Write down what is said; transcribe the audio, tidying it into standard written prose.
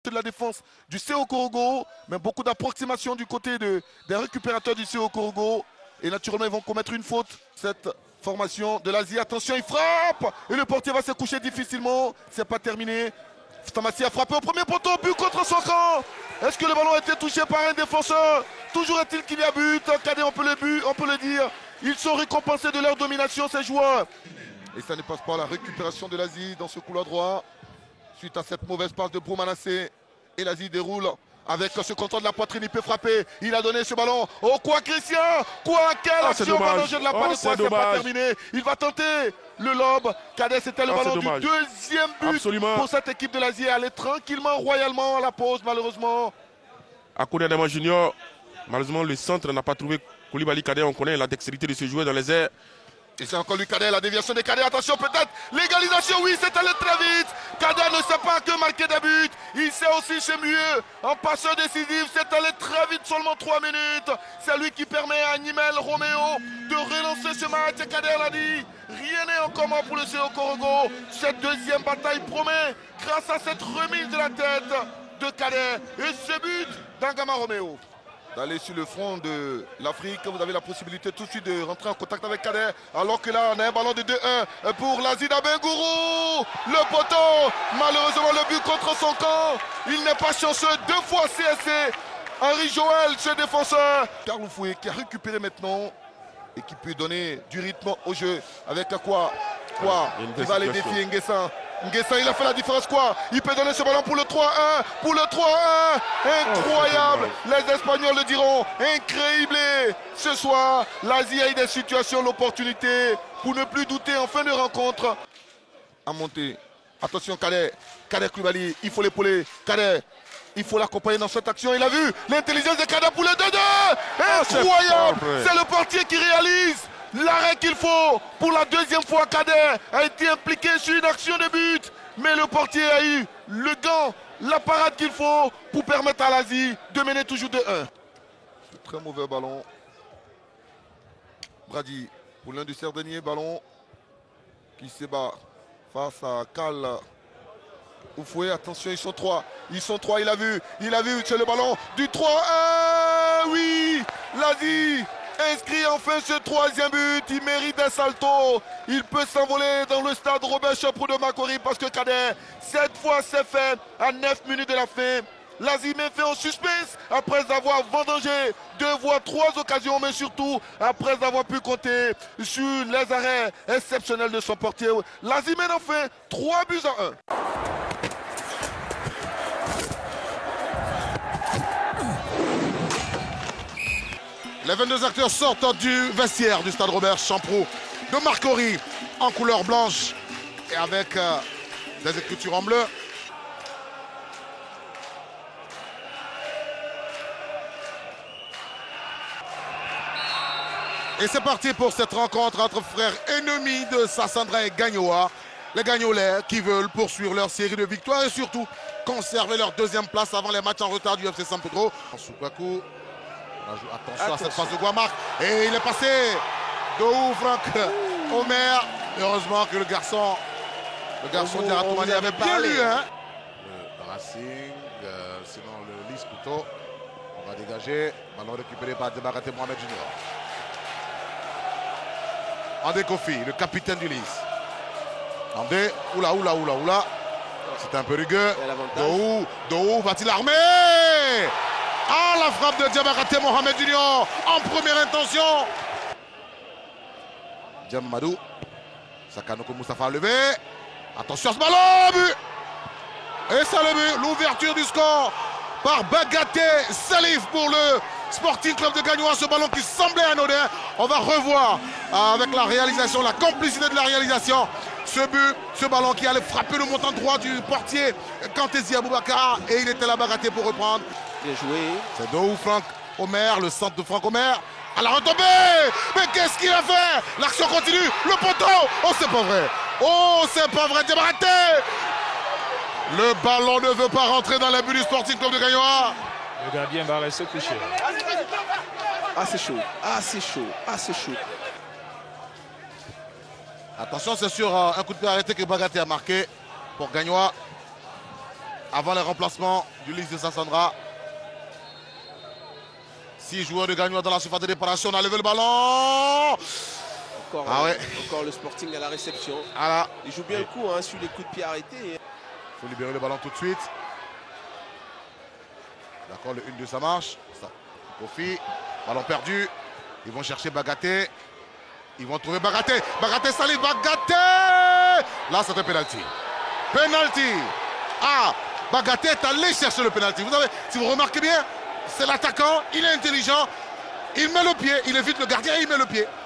de la défense du CO Korogo, mais beaucoup d'approximation du côté des récupérateurs du CO Korogo. Et naturellement, ils vont commettre une faute. Cette formation de l'Asie, attention, il frappe. Et le portier va se coucher difficilement. C'est pas terminé. Stamassi a frappé au premier poteau, but contre son camp. Est-ce que le ballon a été touché par un défenseur? Toujours est-il qu'il y a but. Cadet, on peut le dire. Ils sont récompensés de leur domination, ces joueurs. Et ça ne passe pas, la récupération de l'Asie dans ce couloir droit. Suite à cette mauvaise passe de Boumanassé. Et l'Asie déroule avec ce contrôle de la poitrine. Il peut frapper. Il a donné ce ballon. Oh quoi, Christian? Quoi? Quelle action? Ballon de la part de quoi? C'est pas terminé. Il va tenter le lob. Cadet, c'était le ballon du deuxième but pour cette équipe de l'Asie. Elle est tranquillement, royalement à la pause, malheureusement. À Kouniadema Junior, malheureusement, le centre n'a pas trouvé Koulibaly. Cadet, on connaît la dextérité de ce joueur dans les airs. Et c'est encore lui, Cadet, la déviation des Cadets. Attention, peut-être l'égalisation, oui, c'est allé très vite. Cadet ne sait pas que marquer des buts. Il sait aussi c'est mieux. En passeur décisif, c'est allé très vite, seulement 3 minutes. C'est lui qui permet à Nimel Roméo de relancer ce match. Cadet l'a dit, rien n'est en commun pour le CO Korogo. Cette deuxième bataille promet, grâce à cette remise de la tête de Cadet. Et ce but d'Angama Roméo. D'aller sur le front de l'Afrique, vous avez la possibilité tout de suite de rentrer en contact avec Cadet, alors que là on a un ballon de 2-1 pour l'Asie d'Abengourou. Le poteau, malheureusement le but contre son camp. Il n'est pas chanceux, 2 fois CSC. Henri Joël, ce défenseur. Carlo Foué qui a récupéré maintenant et qui peut donner du rythme au jeu. Avec quoi il va aller défier Nguessan. Nguessan, il a fait la différence quoi? Il peut donner ce ballon pour le 3-1. Pour le 3-1. Incroyable. Les Espagnols le diront. Incroyable. Ce soir, l'Asie a eu des situations, l'opportunité pour ne plus douter en fin de rencontre. À monter. Attention, Cadet. Cadet Koulibaly. Il faut l'épauler. Cadet. Il faut l'accompagner dans cette action. Il a vu l'intelligence de Cadet pour le 2-2. Incroyable. C'est le portier qui réalise l'arrêt qu'il faut. Pour la deuxième fois, Cadet a été impliqué sur une action de but. Mais le portier a eu le gant, la parade qu'il faut pour permettre à l'Asie de mener toujours 2-1. Ce très mauvais ballon. Brady pour l'un du Sardinier. Ballon qui se bat face à Cal Oufoué. Attention, ils sont 3. Ils sont 3, il a vu. C'est le ballon du 3-1. Oui, l'Asie inscrit enfin ce 3e but. Il mérite un salto. Il peut s'envoler dans le stade Robert Chaprou de Macquarie parce que Cadet, cette fois c'est fait à 9 minutes de la fin. L'Asie met fin en suspense après avoir vendangé 2 voire 3 occasions, mais surtout après avoir pu compter sur les arrêts exceptionnels de son portier. L'Asie mène enfin 3 buts à 1. Les 22 acteurs sortent du vestiaire du stade Robert Champrou de Marcory en couleur blanche et avec des écritures en bleu. Et c'est parti pour cette rencontre entre frères ennemis de Sassandra et Gagnoa. Les Gagnolais qui veulent poursuivre leur série de victoires et surtout conserver leur 2e place avant les matchs en retard du FC San Pedro. Soukaku. Attention à cette phase de Guamarc. Et il est passé. Dohou Franck Omer. Heureusement que le garçon d'Aratoumani avait bien lu. Hein. Le Racing, sinon le Lys plutôt. On va dégager. Ballon récupéré par Debaraté Mohamed Junior. Andé Kofi, le capitaine du Lys. Andé, oula. C'est un peu rugueux. Dohou va-t-il armer? Ah, la frappe de Diabaraté Mohamed Junior en première intention. Diamadou. Sakanoko Moustapha a levé. Attention à ce ballon, but. Et ça le but, l'ouverture du score par Bagaté Salif pour le Sporting Club de Gagnoa. Ce ballon qui semblait anodin. On va revoir avec la réalisation, la complicité de la réalisation. Ce but, ce ballon qui allait frapper le montant droit du portier Kantesi Aboubakar. Et il était là, Bagaté, pour reprendre. Bien joué. C'est Dohou Franck Omer, le centre de Franck Omer. À la retombée. Mais qu'est-ce qu'il a fait? L'action continue. Le poteau. Oh, c'est pas vrai. Oh, c'est pas vrai. Diabaraté. Le ballon ne veut pas rentrer dans la but du Sporting Club de Gagnoa. Le gardien va rester couché. Ah, c'est chaud. Attention, c'est sur un coup de pied arrêté que Bagaté a marqué pour Gagnoa. avant les remplacements du Lys de Sassandra. 6 joueurs de Gagnoa dans la surface de réparation. On a levé le ballon. Encore le Sporting à la réception. Voilà. Il joue bien le coup hein, sur les coups de pied arrêtés. Il faut libérer le ballon tout de suite. D'accord, le 1-2 ça marche. Kofi, ballon perdu. Ils vont chercher Bagaté. Ils vont trouver Bagaté. Bagaté Salif, Bagaté. Là c'est un penalty. Penalty. Ah, Bagaté est allé chercher le penalty. Vous savez, si vous remarquez bien, c'est l'attaquant, il est intelligent. Il met le pied, il évite le gardien et il met le pied.